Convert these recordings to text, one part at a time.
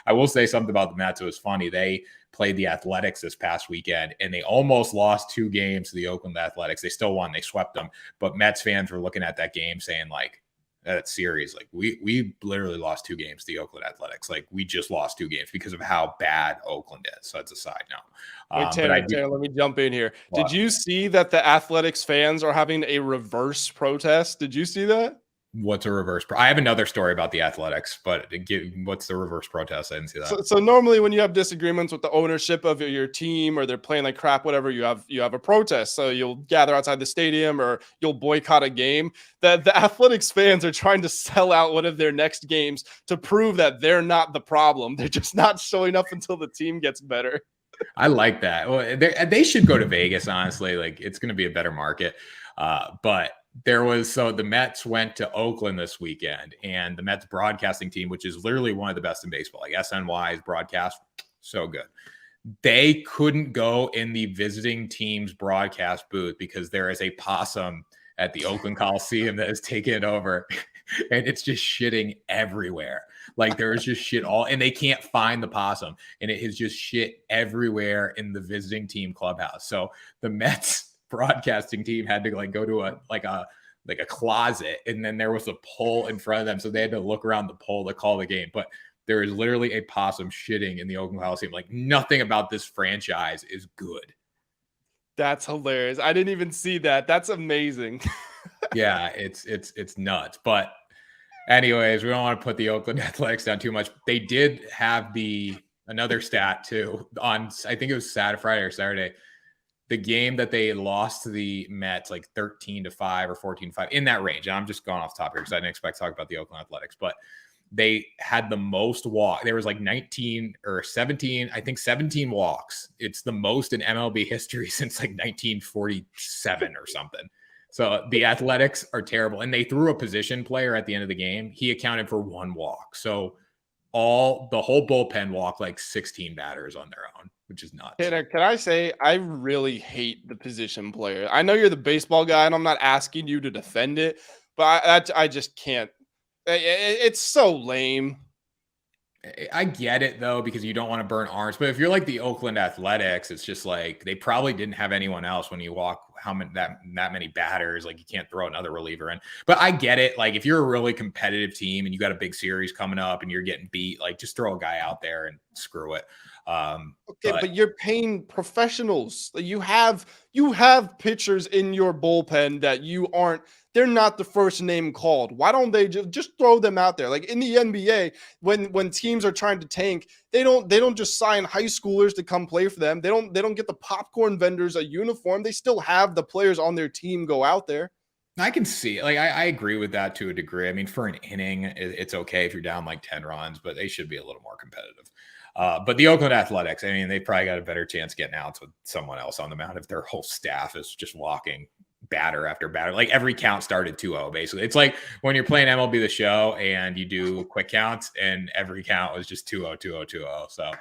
I will say something about the Mets. It was funny. They played the Athletics this past weekend, and they almost lost 2 games to the Oakland Athletics. They still won. They swept them. But Mets fans were looking at that game saying, like, that series, like, we literally lost 2 games to the Oakland Athletics. Like, we just lost 2 games because of how bad Oakland is. So that's a side note. Wait, Tanner, let me jump in here. What? Did you see that the Athletics fans are having a reverse protest? Did you see that? What's a reverse? I have another story about the Athletics, but what's the reverse protest? I didn't see that. So normally when you have disagreements with the ownership of your team, or they're playing like crap, whatever, you have a protest. So you'll gather outside the stadium, or you'll boycott a game. The Athletics fans are trying to sell out one of their next games to prove that they're not the problem. They're just not showing up until the team gets better. I like that. Well, they should go to Vegas, honestly. Like, it's going to be a better market. But the Mets went to Oakland this weekend, and the Mets broadcasting team, which is literally one of the best in baseball, like SNY's broadcast, so good. They couldn't go in the visiting team's broadcast booth because there is a possum at the Oakland Coliseum that has taken it over, and it's just shitting everywhere. Like, there's just shit and they can't find the possum, and it has just shit everywhere in the visiting team clubhouse. So the Mets broadcasting team had to go to a closet, and then there was a pole in front of them, so they had to look around the pole to call the game. But there is literally a possum shitting in the Oakland Coliseum. Like, nothing about this franchise is good. That's hilarious. I didn't even see that. That's amazing. Yeah, it's nuts. But anyways, we don't want to put the Oakland Athletics down too much. They did have another stat too on, I think it was Friday or Saturday, the game that they lost to the Mets, like 13-5 or 14-5, in that range. And I'm just going off top here because I didn't expect to talk about the Oakland Athletics, but they had the most walk. There was like 19 or 17, I think 17 walks. It's the most in MLB history since like 1947 or something. So the Athletics are terrible. And they threw a position player at the end of the game. He accounted for 1 walk. So the whole bullpen walked like 16 batters on their own, which is nuts. Tanner, can I say, I really hate the position player. I know you're the baseball guy, and I'm not asking you to defend it, but I just can't. It's so lame. I get it, though, because you don't want to burn arms. But if you're like the Oakland Athletics, it's just like they probably didn't have anyone else when you walk that many batters. Like, you can't throw another reliever in. But I get it. Like, if you're a really competitive team and you got a big series coming up and you're getting beat, like, just throw a guy out there and screw it. Okay, but you're paying professionals. You have pitchers in your bullpen that they're not the first name called. Why don't they just throw them out there? Like in the NBA, when teams are trying to tank, they don't just sign high schoolers to come play for them. They don't get the popcorn vendors a uniform. They still have the players on their team go out there. I can see it. Like, I agree with that to a degree. I mean, for an inning, it's okay if you're down like 10 runs, but they should be a little more competitive. But the Oakland Athletics, I mean, they probably got a better chance getting outs with someone else on the mound if their whole staff is just walking batter after batter. Like, every count started 2-0, basically. It's like when you're playing MLB The Show and you do quick counts, and every count was just 2-0, 2-0, 2-0. So,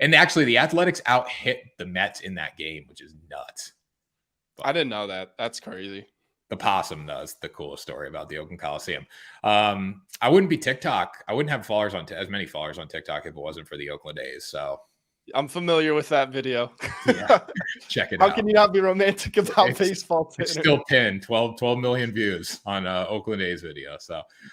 and actually, the Athletics out-hit the Mets in that game, which is nuts. But I didn't know that. That's crazy. The possum does the coolest story about the Oakland Coliseum. I wouldn't be TikTok. I wouldn't have followers as many followers on TikTok if it wasn't for the Oakland A's. So I'm familiar with that video. Yeah, check it out. How can you not be romantic about baseball? It's still pinned 12 million views on Oakland A's video. So